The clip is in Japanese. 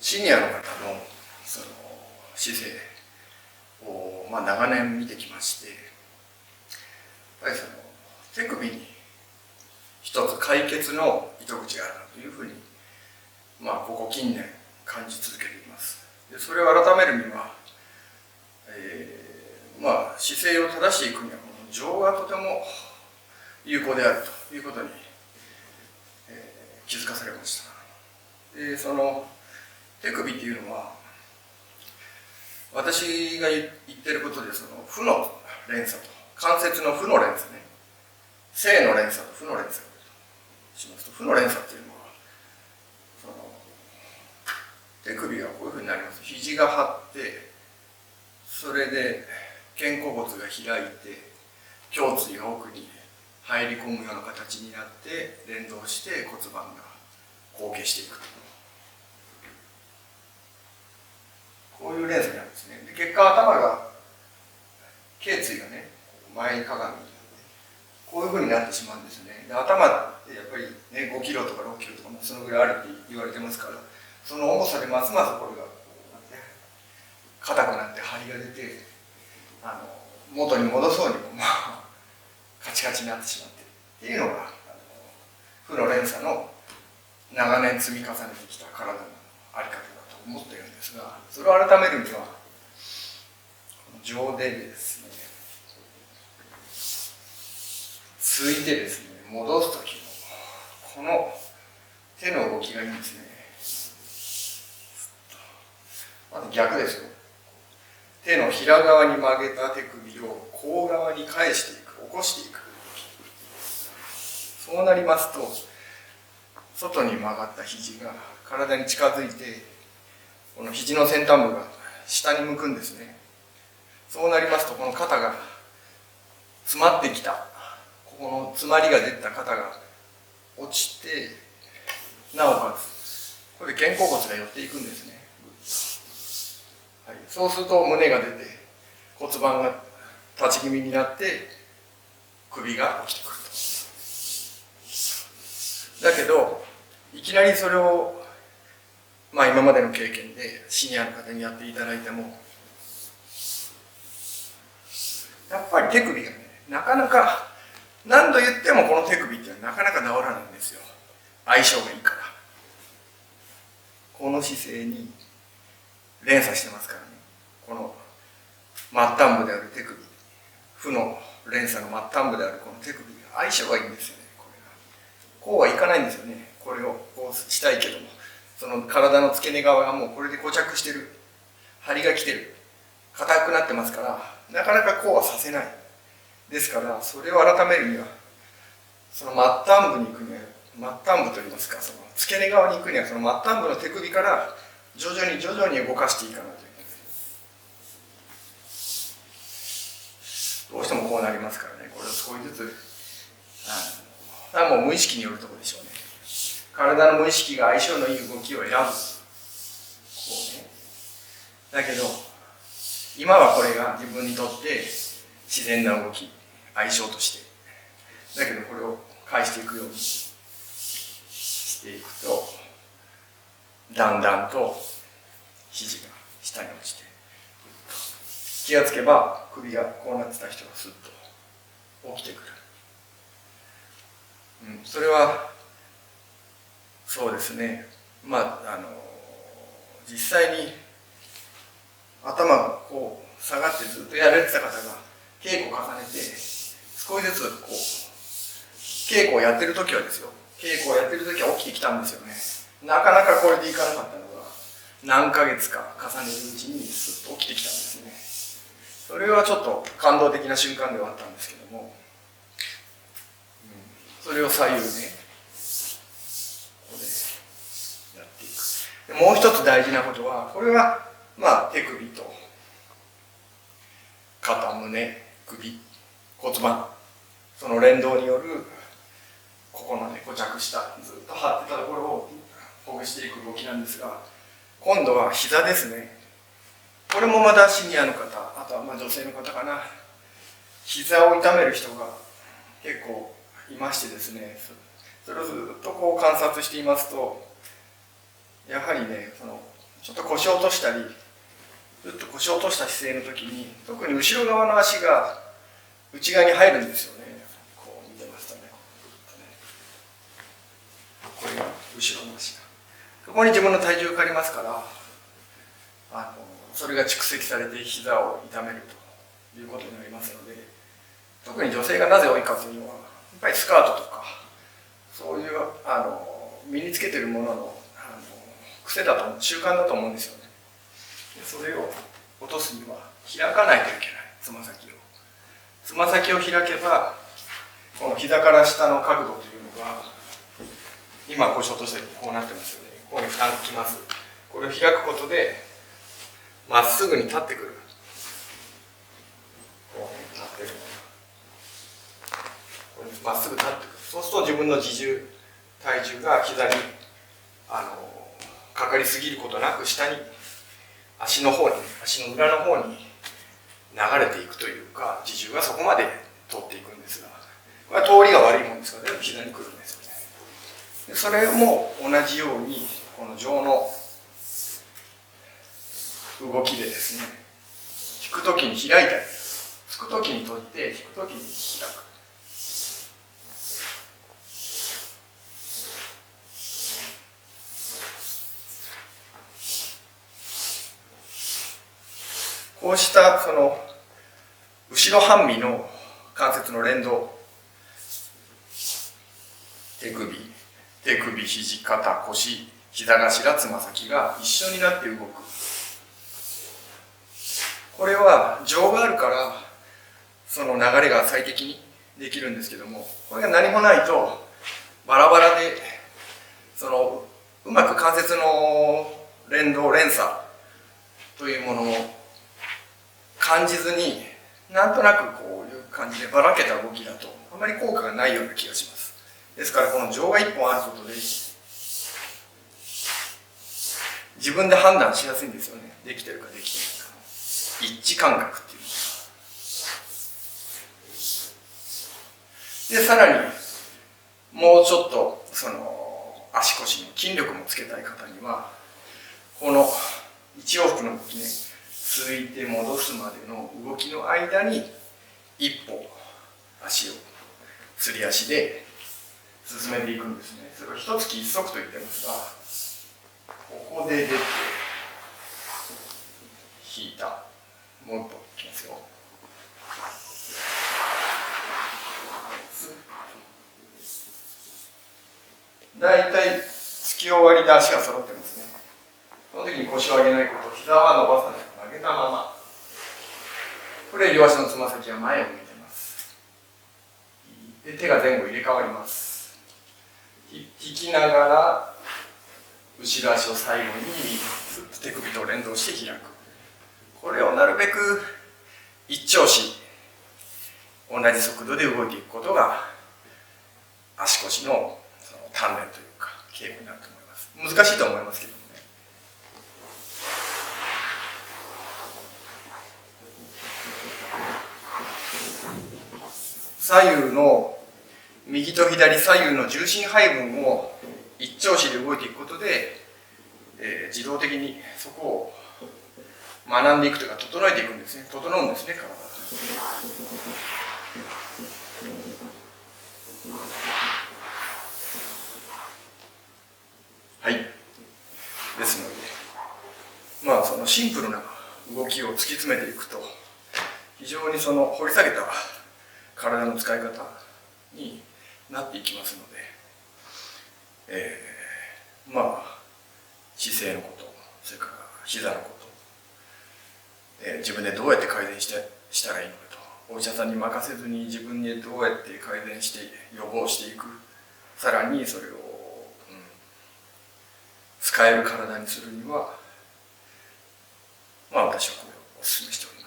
シニアの方のその姿勢を、長年見てきまして、やっぱりその手首に一つ解決の糸口があるなというふうに、ここ近年感じ続けています。でそれを改めるには、姿勢を正していくにはこの情がとても有効であるということに、気づかされました。でその手首っていうのは、私が言ってることで、その負の連鎖と関節の負の連鎖ね、正の連鎖と負の連鎖としますと、負の連鎖っていうのは、その手首がこういうふうになります。肘が張って、それで肩甲骨が開いて、胸椎が奥に入り込むような形になって連動して骨盤が後傾していくと、こういう連鎖なんですね。で結果、頭が頸椎がね前にかがみになってこういうふうになってしまうんですね。で頭ってやっぱりね5キロとか6キロとかそのぐらいあるって言われてますから、その重さでますますこれが硬くなって張りが出て、元に戻そうにもカチカチになってしまってっていうのが負の連鎖の長年積み重ねてきた体の在り方だと思っているんですが、それを改めるには情でですね、ついてですね戻す時のこの手の動きがいいんですね。まず逆ですよ。手のひら側に曲げた手首を甲側に返していく、起こしていく。そうなりますと、外に曲がった肘が体に近づいて、この肘の先端部が下に向くんですね。そうなりますと、この肩が詰まってきた、ここの詰まりが出た肩が落ちて、なおかつこれで肩甲骨が寄っていくんですね。はい、そうすると胸が出て骨盤が立ち気味になって首が起きてくると。だけどいきなりそれを、今までの経験でシニアの方にやっていただいても、やっぱり手首がね、なかなか何度言ってもこの手首ってなかなか治らないんですよ。相性がいいから。この姿勢に連鎖してますからね。この末端部である手首、負の連鎖の末端部であるこの手首が相性がいいんですよね。こうはいかないんですよね。これをこうしたいけども、その体の付け根側がもうこれで固着してる、張りが来てる、硬くなってますから、なかなかこうはさせない。ですからそれを改めるには、その末端部に行くには、末端部といいますか、その付け根側に行くには、その末端部の手首から徐々に動かしていかないといけない。どうしてもこうなりますからね。これを少しずつもう無意識によるところでしょうね。体の無意識が相性のいい動きを選ぶ。こうね。だけど今はこれが自分にとって自然な動き、相性として。だけどこれを返していくようにしていくと、だんだんと肘が下に落ちて、気がつけば首がこうなってた人がスッと起きてくる。それはそうですね。実際に頭がこう下がってずっとやられてた方が稽古を重ねて少しずつこう稽古をやってる時はですよ、稽古をやってる時は起きてきたんですよね。なかなかこれでいかなかったのが何ヶ月か重ねるうちにスッと起きてきたんですね。それはちょっと感動的な瞬間ではあったんですけども、それを左右ね、ここでやっていく。もう一つ大事なことは、これは手首と肩、胸、首、骨盤、その連動によるここのね固着したずっと張ってたところをほぐしていく動きなんですが、今度は膝ですね。これもまたシニアの方、あとは女性の方かな、膝を痛める人が結構いましてですね、それをずっとこう観察していますと、やはりね、そのちょっと腰を落としたり、ずっと腰を落とした姿勢の時に、特に後ろ側の足が内側に入るんですよね。こう見てますとね、これが後ろの足が、ここに自分の体重がかかりますから、それが蓄積されて膝を痛めるということになりますので、特に女性がなぜ多いかというのは、やっぱりスカートとかそういう身につけてるものの癖だと、習慣だと思うんですよね。でそれを落とすには開かないといけない。つま先を開けば、この膝から下の角度というのが、今腰を落とした時にこうなってますよね。ここに負担がきます。これを開くことでまっすぐに立ってくる。こう立ってる。これまっすぐ立ってくる。そうすると自分の自重、体重が膝にかかりすぎることなく、下に足の方に、足の裏の方に流れていくというか、自重がそこまで通っていくんですが、これは通りが悪いもんですから全部膝に来るんですよね。でそれも同じように、この上の動きでですね、引くときに開いたり、つくときに閉じて、引くときに開く。こうしたその後ろ半身の関節の連動、手首、肘、肩、腰、膝頭、つま先が一緒になって動く。これは情があるからその流れが最適にできるんですけども、これが何もないとバラバラで、うまく関節の連動、連鎖というものを感じずに、なんとなくこういう感じでばらけた動きだとあまり効果がないような気がします。ですからこの情が一本あることで自分で判断しやすいんですよね。できてるかできてないかの一致感覚っていうのが。でさらにもうちょっと足腰の筋力もつけたい方には、この一往復の動きね、続いて戻すまでの動きの間に一歩足をすり足で進めていくんですね。それを一突き一足と言ってますが、ここで出て引いた、もう一歩いきますよ。だいたい突き終わりで足が揃ってますね。その時に腰を上げないこと、膝は伸ばさない、上げたまま。これ両足のつま先は前を向いてます。で手が前後入れ替わります。引きながら後ろ足を最後にスッと手首と連動して開く。これをなるべく一調子同じ速度で動いていくことが足腰の鍛錬というか稽古になると思います。難しいと思いますけどもね。左右の右と左左右の重心配分を一調子で動いていくことで、自動的にそこを学んでいくというか整えていくんですね。整うんですね、体。はい。ですので、そのシンプルな動きを突き詰めていくと、非常に掘り下げた体の使い方になっていきますので、姿勢のこと、それから膝のこと、自分でどうやって改善したらいいのかと、お医者さんに任せずに自分でどうやって改善して予防していく、さらにそれを、使える体にするには、私はこれをお勧めしております。